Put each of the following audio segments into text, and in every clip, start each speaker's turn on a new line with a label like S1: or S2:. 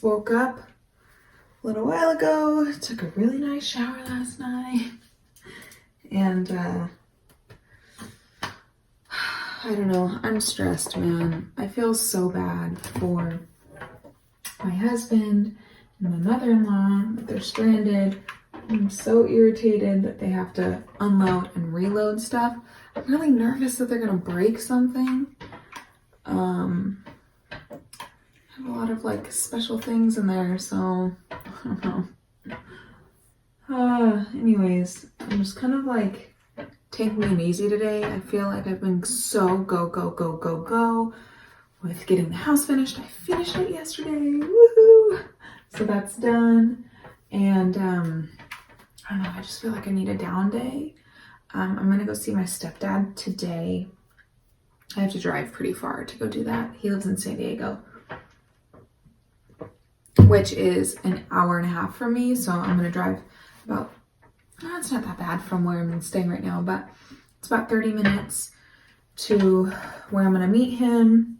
S1: just woke up a little while ago, took a really nice shower last night, and I don't know, I'm stressed, man. I feel so bad for my husband and my mother-in-law that they're stranded. I'm so irritated that they have to unload and reload stuff. I'm really nervous that they're gonna break something. I have a lot of like special things in there, so I don't know. Anyways, I'm just kind of like taking it easy today. I feel like I've been so go with getting the house finished. I finished it yesterday, woohoo! So that's done, and I don't know, I just feel like I need a down day. I'm gonna go see my stepdad today. I have to drive pretty far to go do that. He lives in San Diego, which is an hour and a half from me. So I'm gonna drive about, it's not that bad from where I'm staying right now, but it's about 30 minutes to where I'm gonna meet him.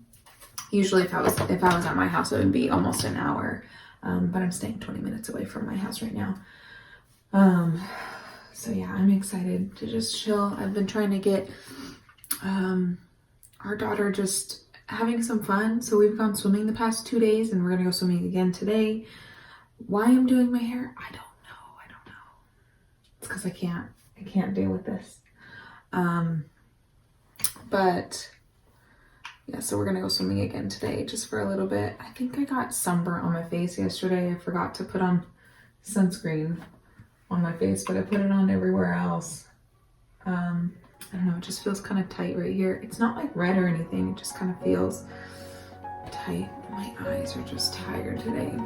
S1: Usually if I was at my house, it would be almost an hour. But I'm staying 20 minutes away from my house right now. So yeah, I'm excited to just chill. I've been trying to get our daughter just having some fun. So we've gone swimming the past 2 days and we're gonna go swimming again today. Why I'm doing my hair, I don't know. It's because I can't deal with this. But yeah, so we're gonna go swimming again today just for a little bit. I think I got sunburnt on my face yesterday. I forgot to put on sunscreen on my face, but I put it on everywhere else. I don't know, it just feels kind of tight right here. It's not like red or anything, it just kind of feels tight. My eyes are just tired today.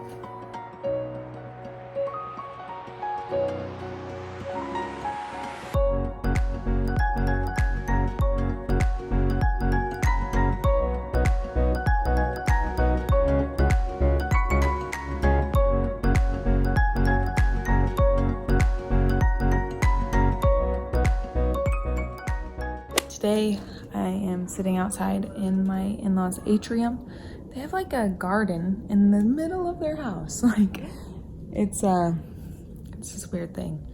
S1: Today I am sitting outside in my in-laws' atrium. They have like a garden in the middle of their house. Like it's this weird thing.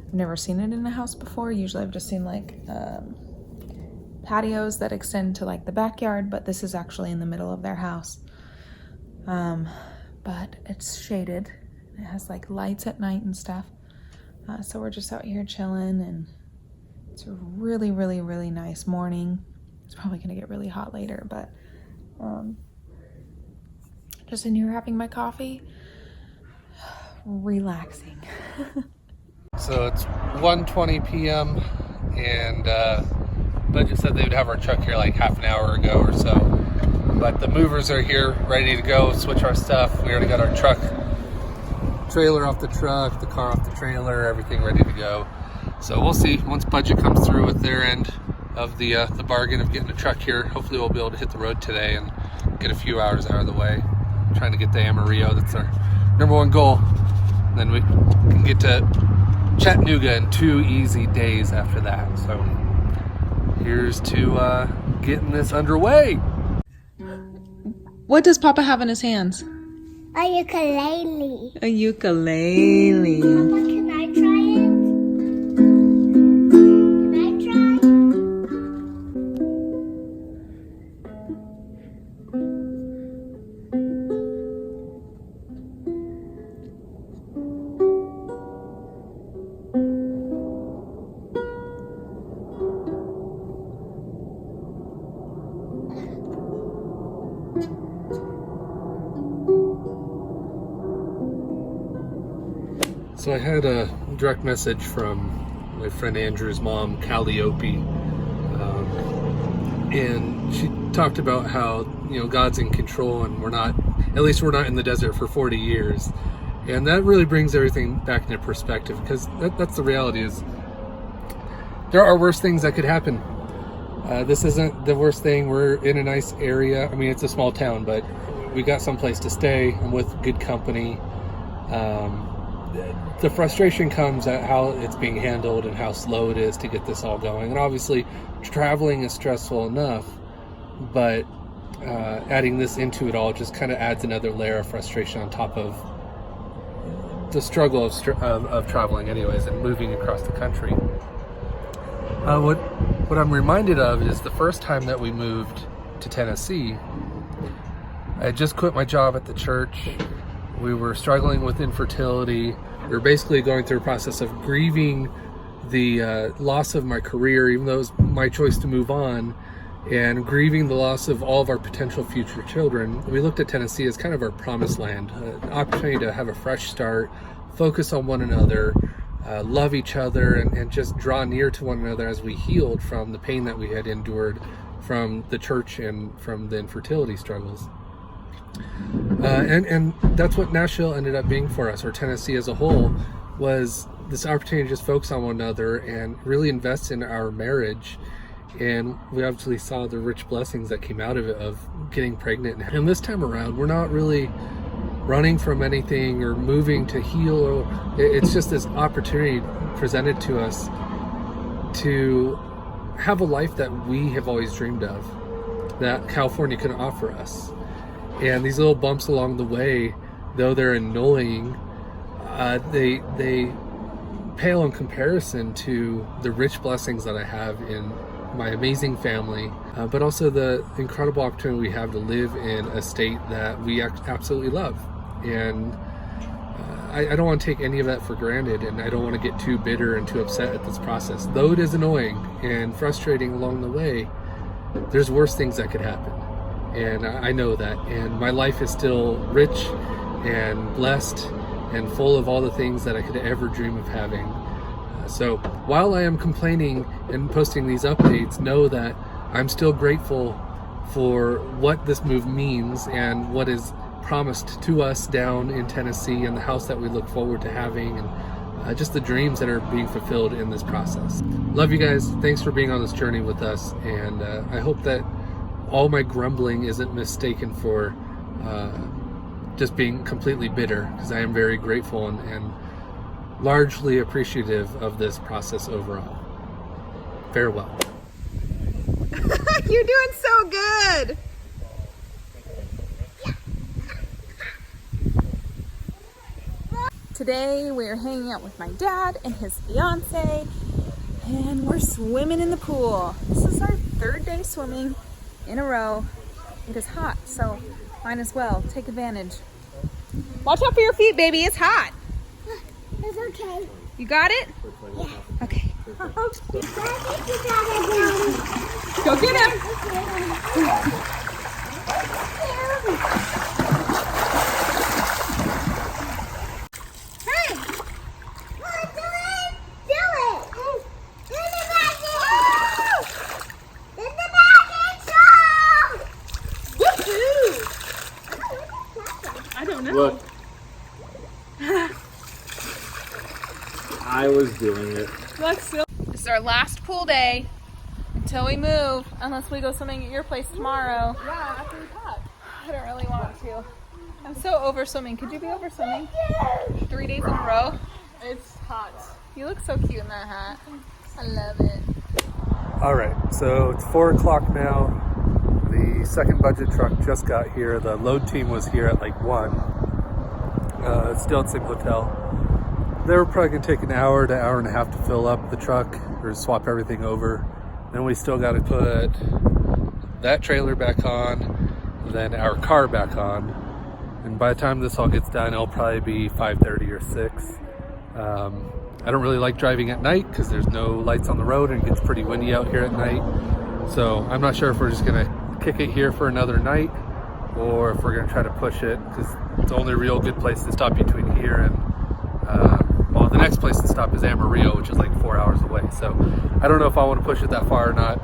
S1: I've never seen it in a house before. Usually I've just seen like patios that extend to like the backyard, but this is actually in the middle of their house. But it's shaded. It has like lights at night and stuff. So we're just out here chilling, and it's a really nice morning. It's probably gonna get really hot later, but just in here having my coffee, relaxing.
S2: So it's 1:20 p.m. and Budget said they would have our truck here like half an hour ago or so. But the movers are here, ready to go, switch our stuff. We already got our truck, trailer off the truck, the car off the trailer, everything ready to go. So we'll see once Budget comes through with their end of the bargain of getting a truck here. Hopefully we'll be able to hit the road today and get a few hours out of the way. Trying to get to Amarillo, that's our #1 goal. And then we can get to Chattanooga in 2 easy days after that. So here's to getting this underway.
S1: What does Papa have in his hands?
S3: A ukulele.
S1: A ukulele.
S3: Papa, can I try it? Can I try?
S2: So I had a direct message from my friend Andrew's mom, Calliope, and she talked about how, you know, God's in control and we're not in the desert for 40 years. And that really brings everything back into perspective, because that's the reality. Is there are worse things that could happen. This isn't the worst thing. We're in a nice area. I mean, it's a small town, but we got someplace to stay and with good company. The frustration comes at how it's being handled and how slow it is to get this all going. And obviously traveling is stressful enough, but adding this into it all just kind of adds another layer of frustration on top of the struggle of traveling anyways and moving across the country. What I'm reminded of is the first time that we moved to Tennessee, I had just quit my job at the church. We were struggling with infertility. We were basically going through a process of grieving the loss of my career, even though it was my choice to move on, and grieving the loss of all of our potential future children. We looked at Tennessee as kind of our promised land, an opportunity to have a fresh start, focus on one another, love each other, and just draw near to one another as we healed from the pain that we had endured from the church and from the infertility struggles. And that's what Nashville ended up being for us, or Tennessee as a whole, was this opportunity to just focus on one another and really invest in our marriage. And we obviously saw the rich blessings that came out of it, of getting pregnant. And this time around, we're not really running from anything or moving to heal. It's just this opportunity presented to us to have a life that we have always dreamed of, that California can offer us. And these little bumps along the way, though they're annoying, they pale in comparison to the rich blessings that I have in my amazing family, but also the incredible opportunity we have to live in a state that we absolutely love. And I don't want to take any of that for granted, and I don't want to get too bitter and too upset at this process. Though it is annoying and frustrating along the way, there's worse things that could happen. And I know that. And my life is still rich and blessed and full of all the things that I could ever dream of having. So while I am complaining and posting these updates, know that I'm still grateful for what this move means and what is promised to us down in Tennessee, and the house that we look forward to having, and just the dreams that are being fulfilled in this process. Love you guys. Thanks for being on this journey with us. And I hope that all my grumbling isn't mistaken for just being completely bitter, because I am very grateful and largely appreciative of this process overall. Farewell.
S1: You're doing so good. Today we're hanging out with my dad and his fiance, and we're swimming in the pool. This is our third day swimming in a row. It is hot, so might as well take advantage. Watch out for your feet, baby. It's hot.
S3: It's okay.
S1: You got it?
S3: Yeah.
S1: Okay.
S3: I think you got it, Daddy.
S1: Go get him.
S3: Hey! Come on, do it! Do it! Do the magic! Do the magic show!
S1: Woohoo! I don't know.
S4: Look. I was doing it.
S1: This is our last pool day until we move, unless we go swimming at your place tomorrow.
S5: Yeah, after we talk.
S1: I don't really want to. I'm so over swimming. Could you be over swimming 3 days in a row?
S5: It's hot.
S1: You look so cute in that hat. I love it.
S2: All right, so it's 4 o'clock now. The second budget truck just got here. The load team was here at like 1. It's still at the same hotel. They were probably gonna take an hour to hour and a half to fill up the truck or swap everything over. Then we still got to put that trailer back on, then our car back on. And by the time this all gets done, it'll probably be 5:30 or 6. I don't really like driving at night because there's no lights on the road and it gets pretty windy out here at night. So I'm not sure if we're just gonna kick it here for another night or if we're gonna try to push it, because it's the only real good place to stop between here and well, the next place to stop is Amarillo, which is like 4 hours away. So I don't know if I want to push it that far or not.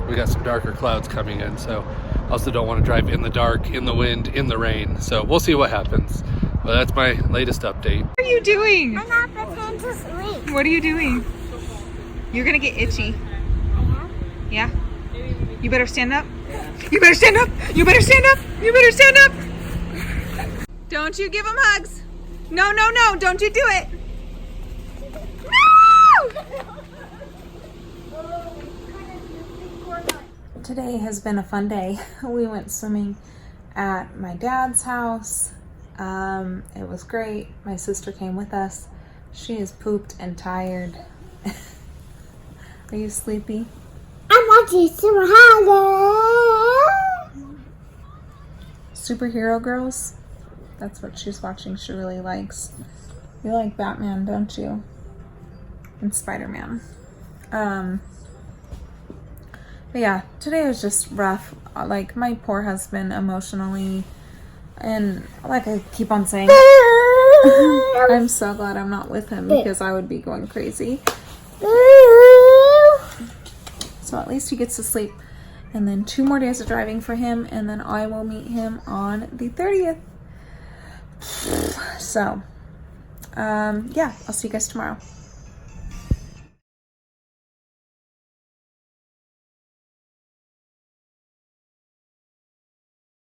S2: We got some darker clouds coming in, so I also don't want to drive in the dark, in the wind, in the rain. So we'll see what happens. But that's my latest update.
S1: What are you doing?
S3: I'm not pretending to sleep.
S1: What are you doing? You're gonna get itchy. Yeah? You better stand up. You better stand up. You better stand up. You better stand up. Don't you give him hugs. No, no, no. Don't you do it. No! today has been a fun day. We went swimming at my dad's house. It was great. My sister came with us. She is pooped and tired. Are you sleepy?
S3: I'm watching Superhero.
S1: Superhero Girls? That's what she's watching. She really likes. You like Batman, don't you? And Spider-Man. But yeah, today was just rough. Like, my poor husband emotionally. And like I keep on saying, I'm so glad I'm not with him because I would be going crazy. So at least he gets to sleep. And then 2 more days of driving for him. And then I will meet him on the 30th. So, yeah, I'll see you guys tomorrow.